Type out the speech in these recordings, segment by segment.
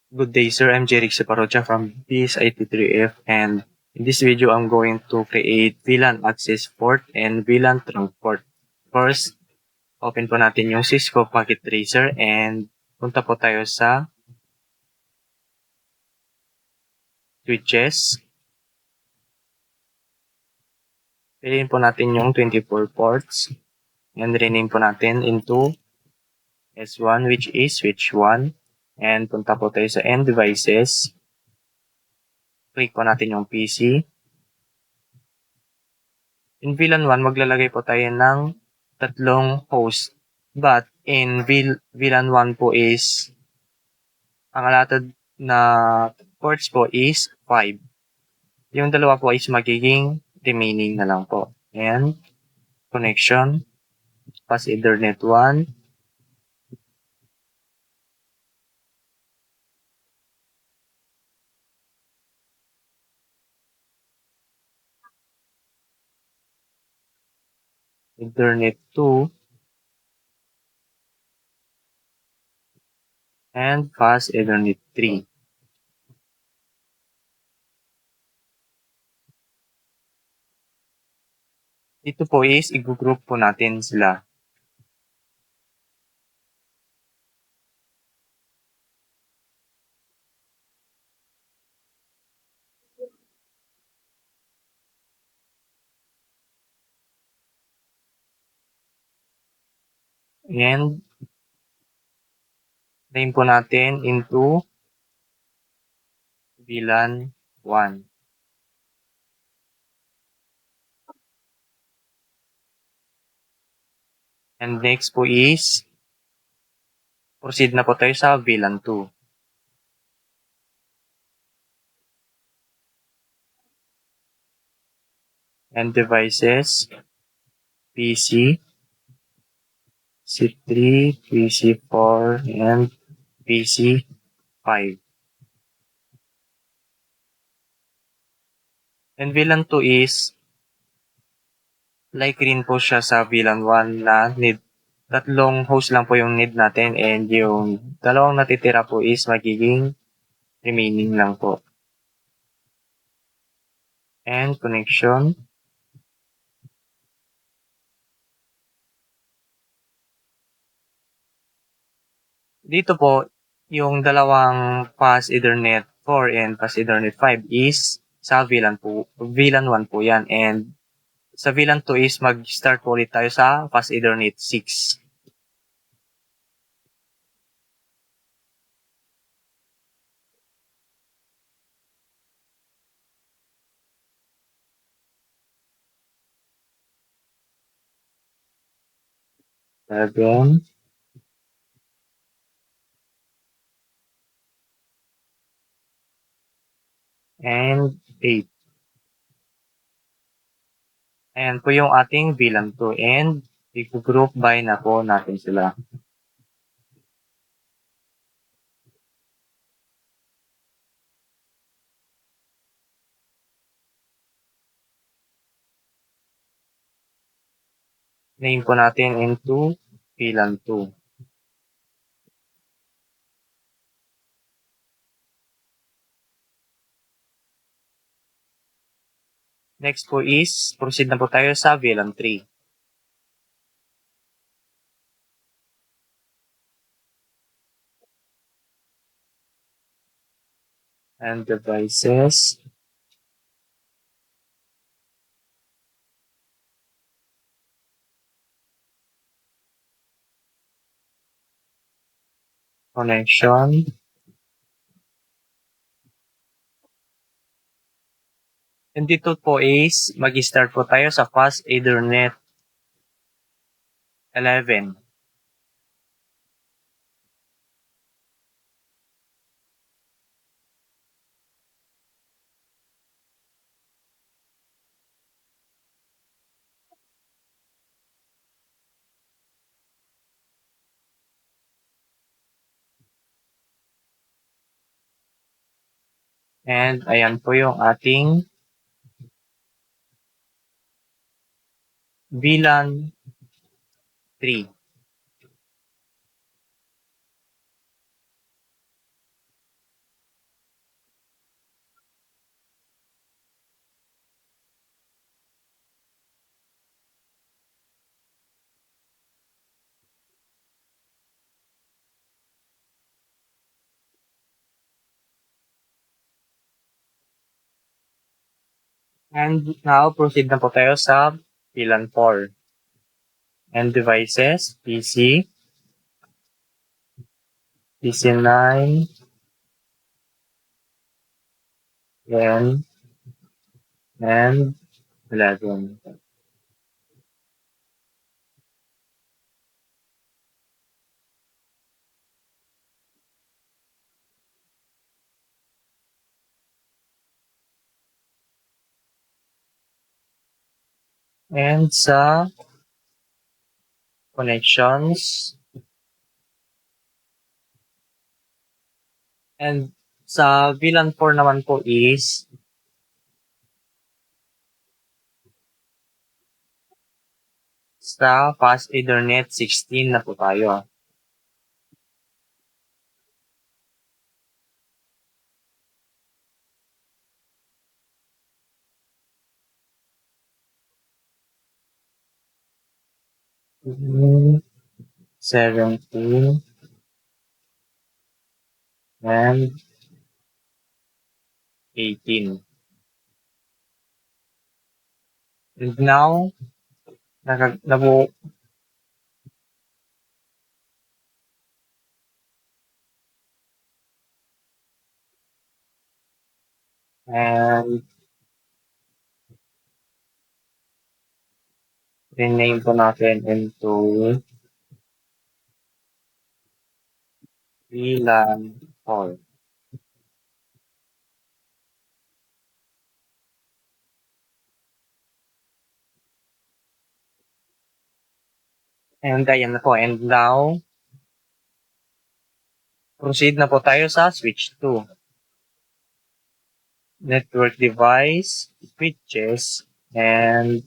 Good day, sir. I'm Jeric Separocha from BSIT3F, and in this video, I'm going to create VLAN access port and VLAN trunk port. First, open po natin yung Cisco Packet Tracer and punta po tayo sa switches. Piliin po natin yung 24 ports and rename po natin into S1, which is switch 1. And punta po tayo sa end devices. Click po natin yung PC. In VLAN 1, maglalagay po tayo ng tatlong host. But in VLAN 1 po is, ang allotted na ports po is 5. Yung dalawa po is magiging remaining na lang po. And connection, pass Ethernet 1, Ethernet 2, and pass Ethernet 3. Dito po is i-group po natin sila. And name po natin into VLAN 1. And next po is proceed na po tayo sa VLAN 2. And devices, PC, PC3, PC4, and PC5. And VLAN 2 is like rin po siya sa VLAN 1 na need. Tatlong host lang po yung need natin and yung dalawang natitira po is magiging remaining lang po. And connection. Dito po, yung dalawang pass Ethernet 4 and pass Ethernet 5 is sa VLAN 1 po yan. And sa VLAN 2 is mag-start po ulit tayo sa pass Ethernet 6. Seven, and 8. Ayan po yung ating VLAN 2 and i-group by na po natin sila. Name po natin into VLAN 2. Next po is, proceed na po tayo sa VLAN 3. And devices, connection, and dito po is, mag-start po tayo sa fast Ethernet 11. And ayan po yung ating VLAN 3. And now, proceed na po tayo sa VLAN 4. And devices, PC9, then, and 11. And sa connections, and sa VLAN 4 naman po is sa Fast Ethernet 16 na po tayo. Mm, 17 and 18. And now, nabu and rename po natin into VLAN 4. And ayan na po. And now, proceed na po tayo sa switch 2. Network device, switches, and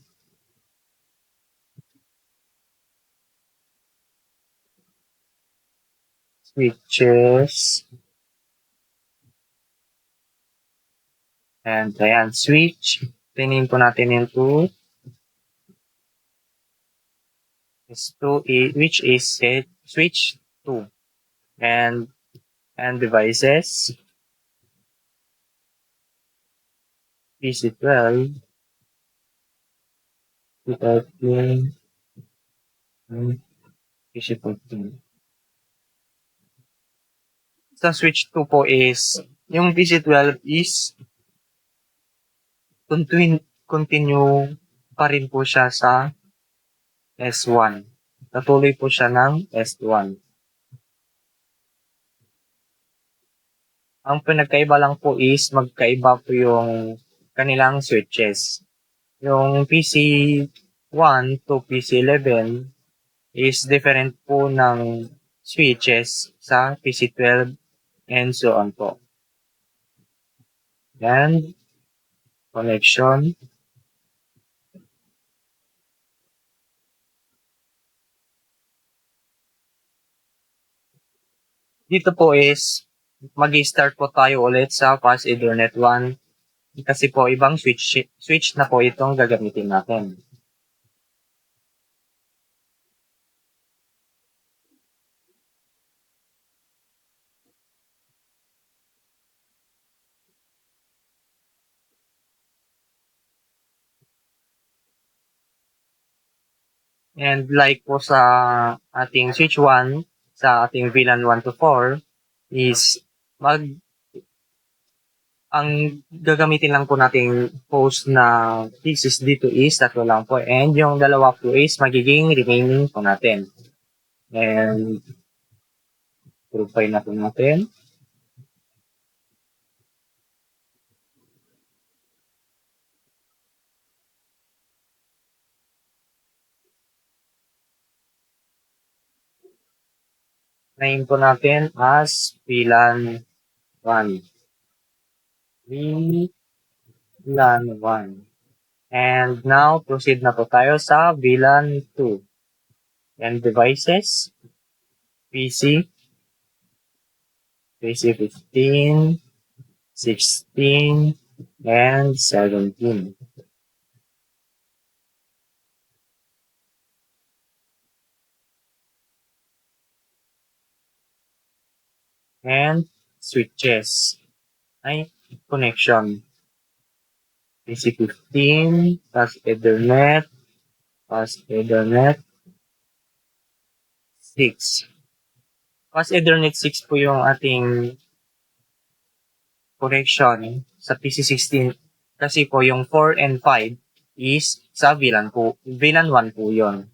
switches, and ayan, switch. Rename po natin into S2, which is switch 2. And devices, PC12, PC13, and PC14. Sa switch 2 po is, yung PC12 is continue pa rin po siya sa S1. Natuloy po siya ng S1. Ang pinagkaiba lang po is magkaiba po yung kanilang switches. Yung PC1 to PC11 is different po ng switches sa PC12 and so on po. And connection. Dito po is mag-start po tayo ulit sa Fast Ethernet 1 kasi po ibang switch na po itong gagamitin natin. And like po sa ating switch 1, sa ating VLAN 1 to 4, is ang gagamitin lang po nating host na pieces dito is tatlo lang po. And yung dalawa po is magiging remaining po natin. And verify na po natin. Name po natin as VLAN 1. VLAN 1. And now, proceed na po tayo sa VLAN 2. And devices, PC, PC 15, 16, and 17. And switches ay connection. PC15, plus Ethernet, plus Ethernet 6. Plus Ethernet 6 po yung ating connection sa PC16 kasi po yung 4 and 5 is sa VLAN po. VLAN 1 po yun.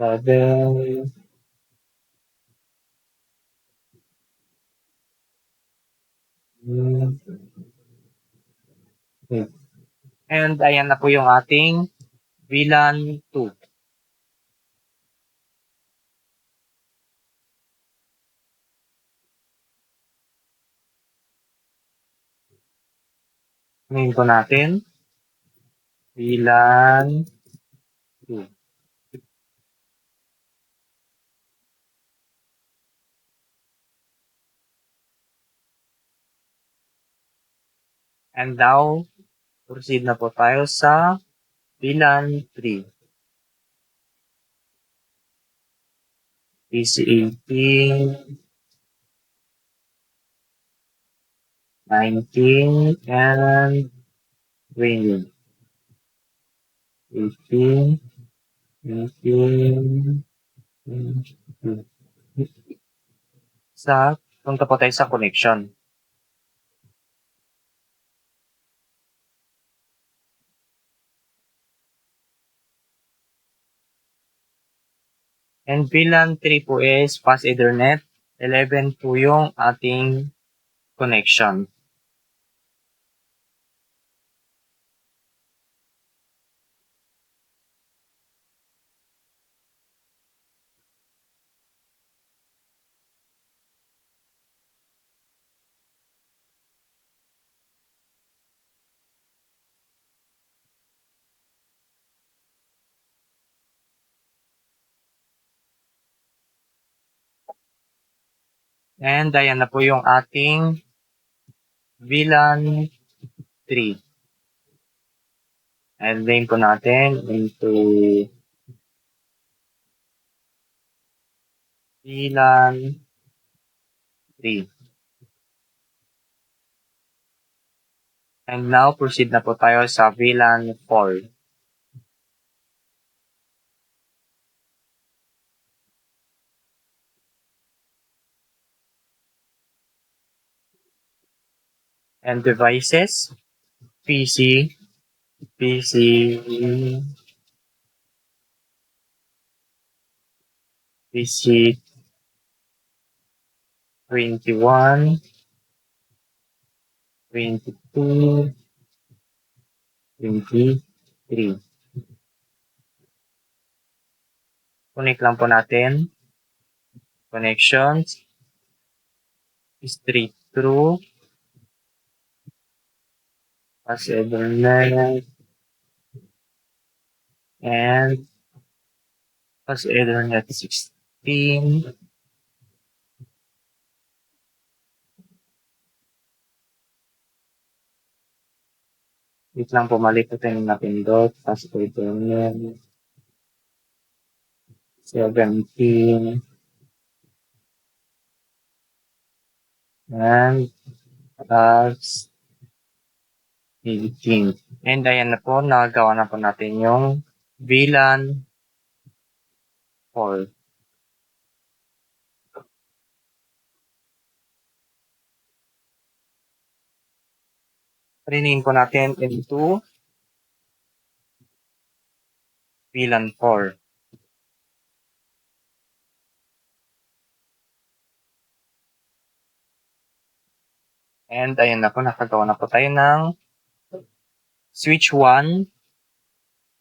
7, and ayan na po yung ating VLAN 2. Ngayon po natin VLAN 2. And now, proceed na po tayo sa VLAN 3. PC18, 19, and 20. 18, 19, punta po tayo sa connection. And VLAN 3 po is fast Ethernet. 11 po yung ating connection. And ayan na po yung ating VLAN 3. And name po natin into VLAN 3. And now, proceed na po tayo sa VLAN 4. And devices, PC, PC 21, 22, 23. Connect lang po natin. Connections, straight through, as Ethernet, and as Ethernet 16. Wait lang po, mali po tayo napindot. As Ethernet 17. And as 18. And ayan na po, nagawa na po natin yung VLAN 4. Rename po natin into VLAN 4. And ayan na po, nakagawa na po tayo ng switch 1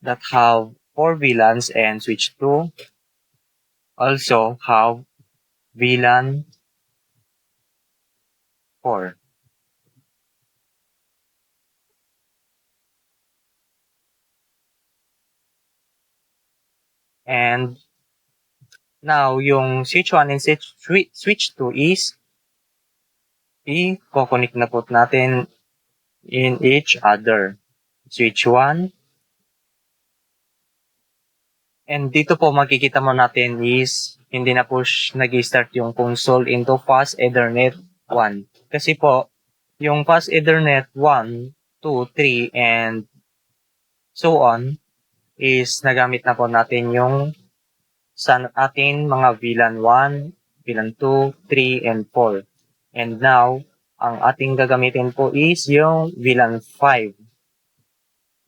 that have 4 VLANs and switch 2 also have VLAN 4. And now, yung switch 1 and switch 2 is i-connect na po natin in each other. Switch 1. And dito po makikita mo natin is hindi na po nag-start yung console into fast Ethernet 1. Kasi po, yung fast Ethernet 1, 2, 3, and so on is nagamit na po natin yung sa ating mga VLAN 1, VLAN 2, 3, and 4. And now, ang ating gagamitin po is yung VLAN 5.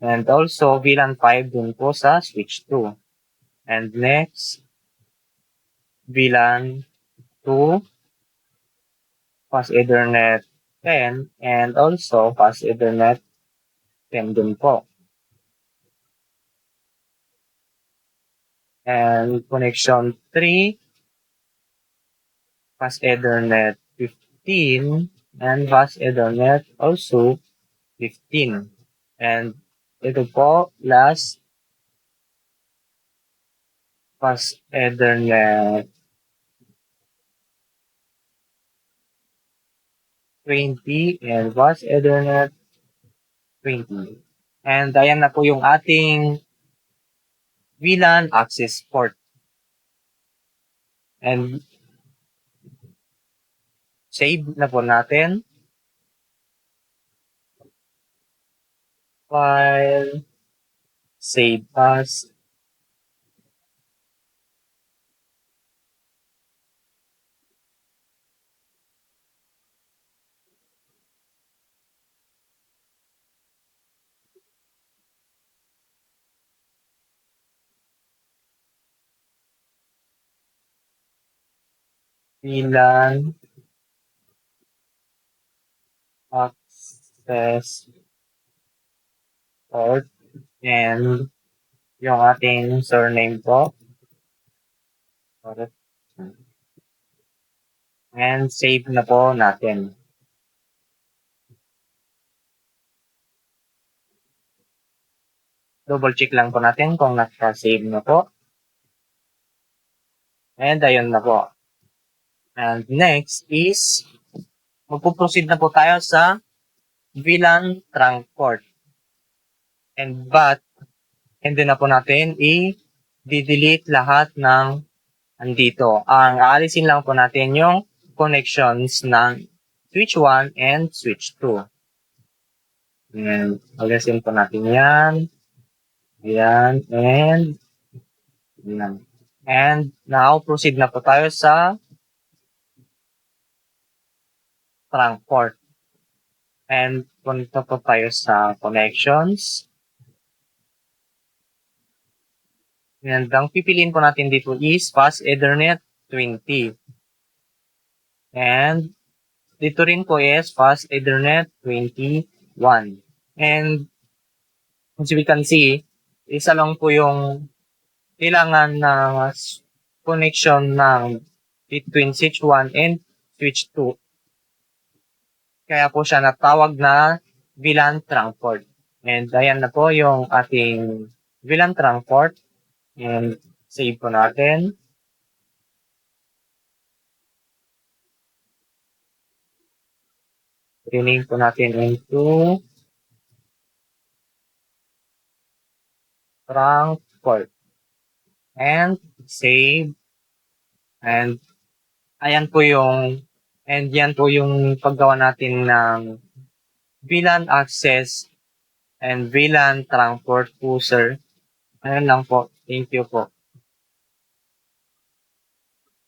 And also, VLAN 5 dun po sa switch 2. And next, VLAN 2, fast Ethernet 10, and also fast Ethernet 10 dun po. And connection 3, fast Ethernet 15, and fast Ethernet also 15. And ito po, last, fast Ethernet 20, and fast Ethernet 20. And ayan na po yung ating VLAN access port. And save na po natin. File, save as. VLAN access port. And yung ating surname po. And save na po natin. Double check lang po natin kung naka-save na po. And ayun na po. And next is, magpo-proceed na po tayo sa VLAN trunk port. And but, hindi na po natin i-delete lahat ng andito. Ang aalisin lang po natin yung connections ng switch 1 and switch 2. And alisin po natin yan. Ayan. And yan. And now, proceed na po tayo sa trunk port. And punta po tayo sa connections. And ang pipiliin po natin dito is fast Ethernet 20. And dito rin po is fast Ethernet 21. And as we can see, isa lang po yung kailangan na connection ng between switch 1 and switch 2. Kaya po siya natawag na VLAN trunk port. And ayan na po yung ating VLAN trunk port. And save po natin. Rename po natin into trunk port. And save. And ayan po yung yan po yung paggawa natin ng VLAN access and VLAN trunk port user. Ayan lang po. Thank you po.